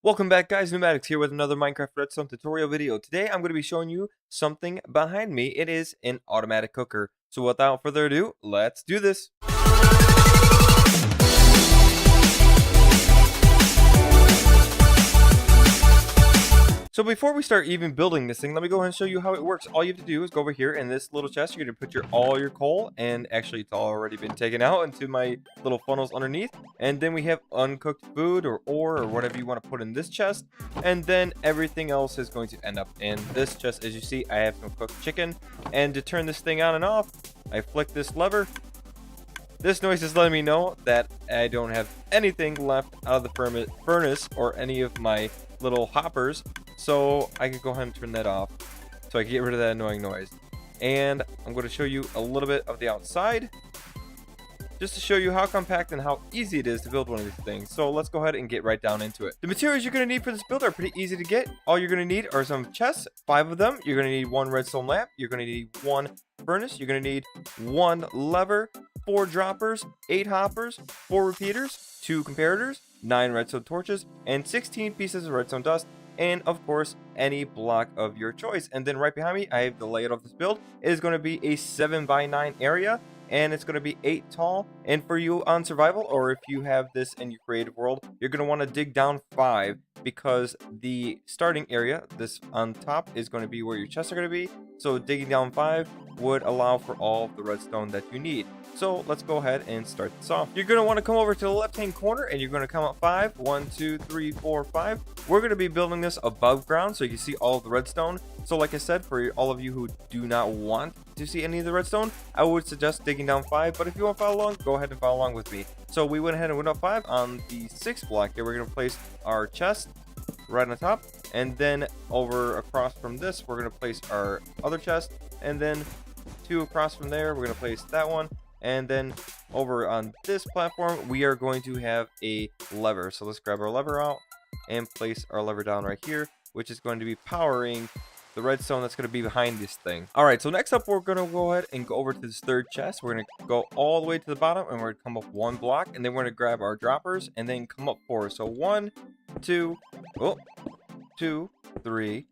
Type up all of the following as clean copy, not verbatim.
Welcome back, guys. Neumatix here with another Minecraft Redstone tutorial video. Today I'm going to be showing you something behind me. It is an automatic cooker. So without further ado, let's do this. So before we start even building this thing, let me go ahead and show you how it works. All you have to do is go over here in this little chest. You're going to put all your coal, and actually it's already been taken out into my little funnels underneath. And then we have uncooked food or ore or whatever you want to put in this chest. And then everything else is going to end up in this chest. As you see, I have some cooked chicken. And to turn this thing on and off, I flick this lever. This noise is letting me know that I don't have anything left out of the furnace or any of my little hoppers. So I can go ahead and turn that off so I can get rid of that annoying noise. And I'm going to show you a little bit of the outside just to show you how compact and how easy it is to build one of these things. So let's go ahead and get right down into it. The materials you're going to need for this build are pretty easy to get. All you're going to need are some chests, 5 of them. You're going to need 1 redstone lamp. You're going to need 1 furnace. You're going to need 1 lever, 4 droppers, 8 hoppers, 4 repeaters, 2 comparators, 9 redstone torches, and 16 pieces of redstone dust. And of course, any block of your choice. And then right behind me, I have the layout of this build. It is going to be a 7x9 area, and it's going to be 8 tall. And for you on survival, or if you have this in your creative world, you're going to want to dig down 5, because the starting area, this on top, is going to be where your chests are going to be. So digging down 5 would allow for all the redstone that you need. So let's go ahead and start this off. You're going to want to come over to the left hand corner, and you're going to come up 5. 1, 2, 3, 4, 5. We're going to be building this above ground so you can see all of the redstone. So like I said, for all of you who do not want to see any of the redstone, I would suggest digging down 5. But if you want to follow along, go ahead and follow along with me. So we went ahead and went up 5. On the 6th block here, we're going to place our chest right on top, and then over across from this, we're going to place our other chest, and then 2 across from there, we're going to place that one. And then over on this platform, we are going to have a lever. So let's grab our lever out and place our lever down right here, which is going to be powering the redstone that's going to be behind this thing. All right, so next up, we're going to go ahead and go over to this 3rd chest. We're going to go all the way to the bottom, and we're going to come up 1 block, and then we're going to grab our droppers and then come up 4. So 1, 2, 2, 3,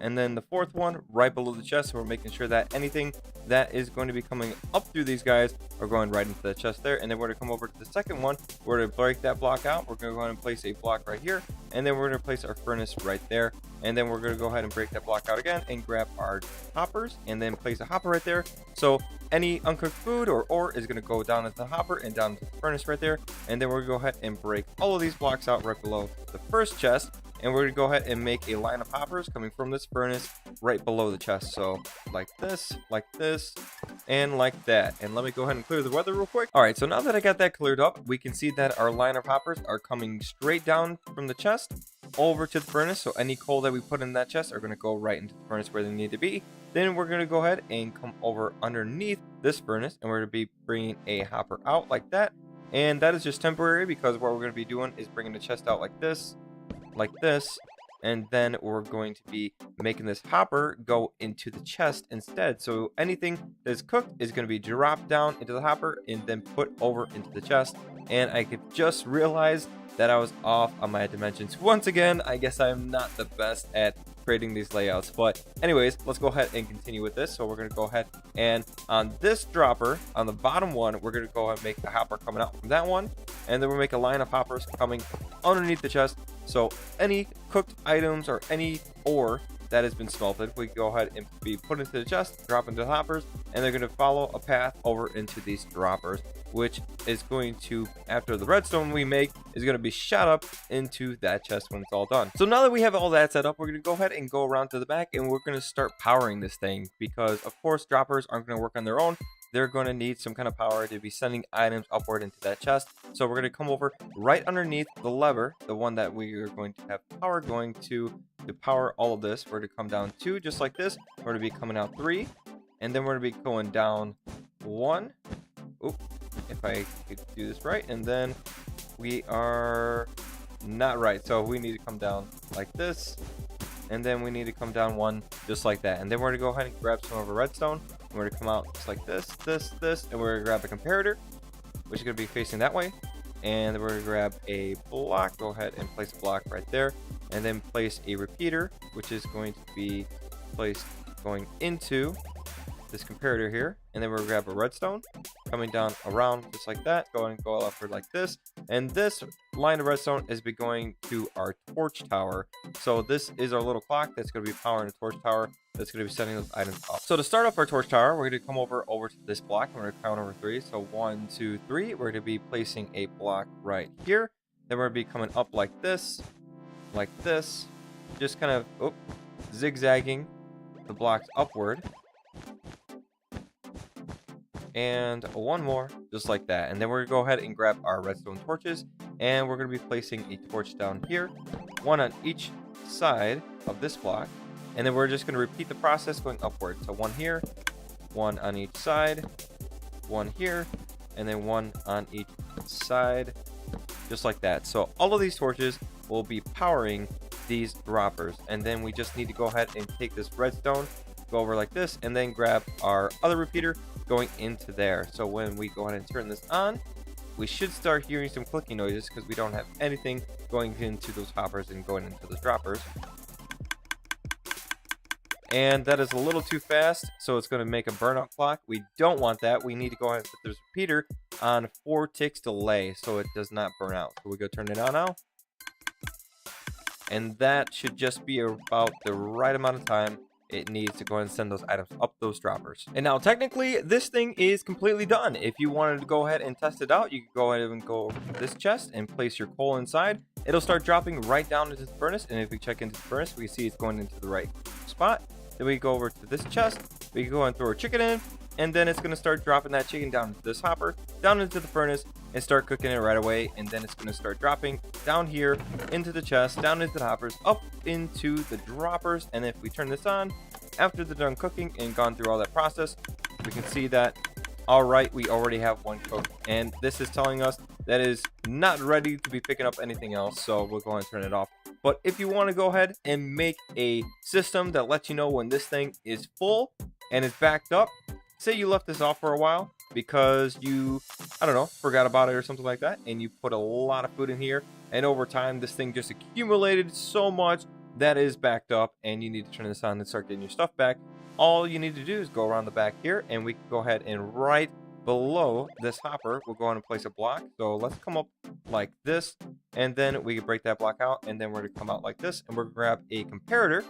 and then the 4th one right below the chest. So we're making sure that anything that is going to be coming up through these guys are going right into the chest there. And then we're going to come over to the 2nd one. We're going to break that block out. We're going to go ahead and place a block right here, and then we're going to place our furnace right there. And then we're going to go ahead and break that block out again and grab our hoppers and then place a hopper right there. So any uncooked food or ore is going to go down into the hopper and down into the furnace right there. And then we're going to go ahead and break all of these blocks out right below the 1st chest. And we're going to go ahead and make a line of hoppers coming from this furnace right below the chest. So like this, and like that. And let me go ahead and clear the weather real quick. All right, so now that I got that cleared up, we can see that our line of hoppers are coming straight down from the chest over to the furnace. So any coal that we put in that chest are going to go right into the furnace where they need to be. Then we're going to go ahead and come over underneath this furnace, and we're going to be bringing a hopper out like that. And that is just temporary, because what we're going to be doing is bringing the chest out like this, and then we're going to be making this hopper go into the chest instead. So anything that is cooked is going to be dropped down into the hopper and then put over into the chest. And I could just realize that I was off on my dimensions once again. I guess I'm not the best at creating these layouts, but anyways, let's go ahead and continue with this. So we're going to go ahead and on this dropper on the bottom one, we're going to go ahead and make a hopper coming out from that one, and then we'll make a line of hoppers coming underneath the chest. So any cooked items or any ore that has been smelted, we go ahead and be put into the chest, drop into the hoppers, and they're going to follow a path over into these droppers, which is going to, after the redstone we make, is going to be shot up into that chest when it's all done. So now that we have all that set up, we're going to go ahead and go around to the back, and we're going to start powering this thing, because of course droppers aren't going to work on their own. They're going to need some kind of power to be sending items upward into that chest. So we're going to come over right underneath the lever, the one that we are going to have power going to power all of this. We're going to come down 2 just like this. We're going to be coming out 3, and then we're going to be going down 1. Oop, if I could do this right. And then we are not right, so we need to come down like this, and then we need to come down 1 just like that. And then we're going to go ahead and grab some of our redstone. We're going to come out just like this, and we're going to grab the comparator, which is going to be facing that way. And then we're going to grab a block. Go ahead and place a block right there. And then place a repeater, which is going to be placed going into this comparator here. And then we're going to grab a redstone coming down around just like that. Go upward like this. And this line of redstone is be going to our torch tower. So this is our little clock that's going to be powering the torch tower. That's going to be setting those items up. So to start up our torch tower, we're going to come over to this block. We're going to count over 3. So 1, 2, 3. We're going to be placing a block right here. Then we're going to be coming up like this, just kind of zigzagging the blocks upward. And one more, just like that. And then we're going to go ahead and grab our redstone torches. And we're going to be placing a torch down here, one on each side of this block. And then we're just going to repeat the process going upward. So one here, one on each side, one here, and then one on each side, just like that. So all of these torches will be powering these droppers. And then we just need to go ahead and take this redstone, go over like this, and then grab our other repeater going into there. So when we go ahead and turn this on, we should start hearing some clicking noises because we don't have anything going into those hoppers and going into the droppers. And that is a little too fast, so it's going to make a burnout clock. We don't want that. We need to go ahead and put this repeater on 4 ticks delay so it does not burn out. So we go turn it on now. And that should just be about the right amount of time it needs to go ahead and send those items up those droppers. And now technically this thing is completely done. If you wanted to go ahead and test it out, you can go ahead and go over to this chest and place your coal inside. It'll start dropping right down into the furnace, and if we check into the furnace, we can see it's going into the right spot. Then we go over to this chest, we can go and throw our chicken in, and then it's going to start dropping that chicken down into this hopper, down into the furnace, and start cooking it right away. And then it's going to start dropping down here into the chest, down into the hoppers, up into the droppers. And if we turn this on, after they're done cooking and gone through all that process, we can see that, all right, we already have one cooked. And this is telling us that it is not ready to be picking up anything else. So we'll go ahead and turn it off. But if you want to go ahead and make a system that lets you know when this thing is full and it's backed up, say you left this off for a while because you, I don't know, forgot about it or something like that, and you put a lot of food in here, and over time this thing just accumulated so much that is backed up, and you need to turn this on and start getting your stuff back. All you need to do is go around the back here, and we can go ahead and right below this hopper, we'll go on and place a block. So let's come up like this, and then we can break that block out, and then we're going to come out like this, and we're going to grab a comparator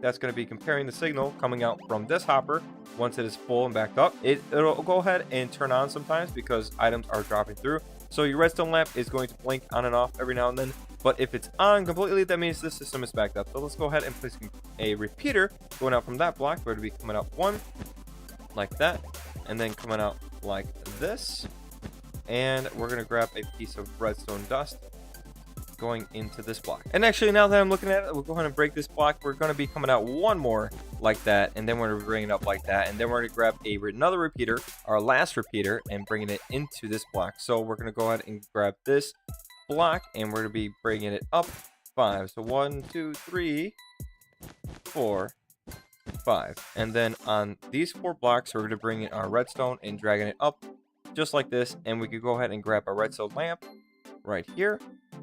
that's going to be comparing the signal coming out from this hopper. Once it is full and backed up, it'll go ahead and turn on sometimes because items are dropping through. So your redstone lamp is going to blink on and off every now and then, but if it's on completely, that means the system is backed up. So let's go ahead and place a repeater going out from that block. We're going to be coming out one like that, and then coming out like this, and we're going to grab a piece of redstone dust going into this block. And actually, now that I'm looking at it, we'll go ahead and break this block. We're going to be coming out one more like that, and then we're going to bring it up like that, and then we're going to grab another repeater, our last repeater, and bringing it into this block. So we're going to go ahead and grab this block, and we're going to be bringing it up 5. So 1, 2, 3, 4, 5. And then on these 4 blocks, we're going to bring in our redstone and dragging it up just like this, and we could go ahead and grab our redstone lamp right here,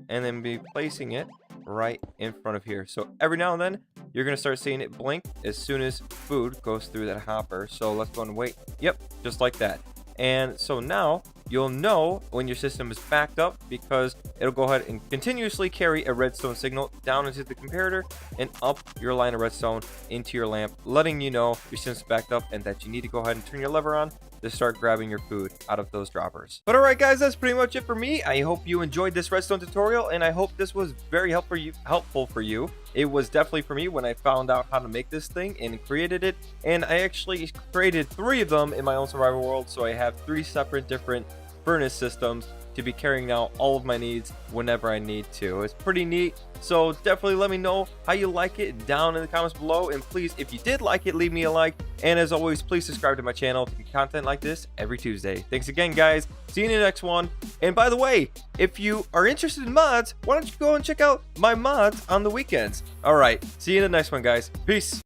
and then be placing it right in front of here. So every now and then you're going to start seeing it blink as soon as food goes through that hopper. So let's go and wait. Yep, just like that. And so now you'll know when your system is backed up because it'll go ahead and continuously carry a redstone signal down into the comparator and up your line of redstone into your lamp, letting you know your system's backed up and that you need to go ahead and turn your lever on to start grabbing your food out of those droppers. But alright guys, that's pretty much it for me. I hope you enjoyed this redstone tutorial, and I hope this was very helpful for you. It was definitely for me when I found out how to make this thing and created it, and I actually created 3 of them in my own survival world, so I have 3 separate different furnace systems to be carrying out all of my needs whenever I need to. It's pretty neat, so definitely let me know how you like it down in the comments below, and please, if you did like it, leave me a like, and as always, please subscribe to my channel to get content like this every Tuesday. Thanks again guys, see you in the next one. And by the way, if you are interested in mods, why don't you go and check out my mods on the weekends. Alright, see you in the next one guys, peace.